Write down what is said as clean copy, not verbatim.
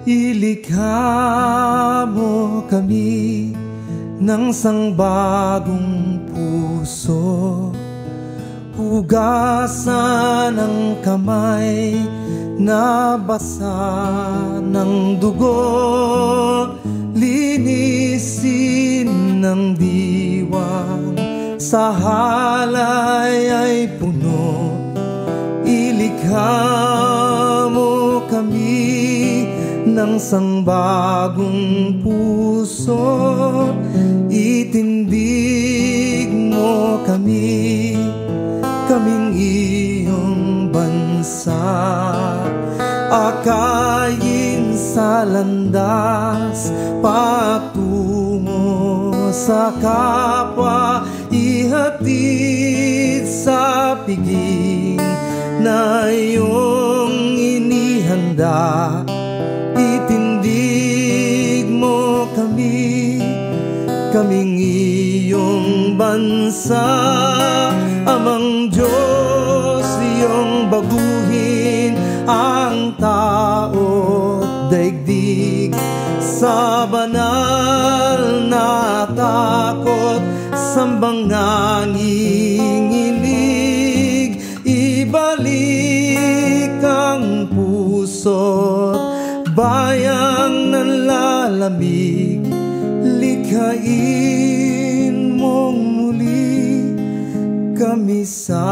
Ilikha mo kami ng sangbagong puso, hugasan ang kamay na basa ng dugo, linisin ng diwang sa halay ay puno. Ilikha mo kami ng sangbagong puso, itindig mo kami, kaming iyong bansa. Akayin sa landas patungo sa kapwa, ihatid sa piging na iyong inihanda. Itindig mo kami, kaming iyong bansa. Amang Diyos, iyong baguhin ang tao't daigdig sa banal na takot, sambang nanginginig. Ibalik ang puso't bayang nanlalamig, likhain mong muli kami sa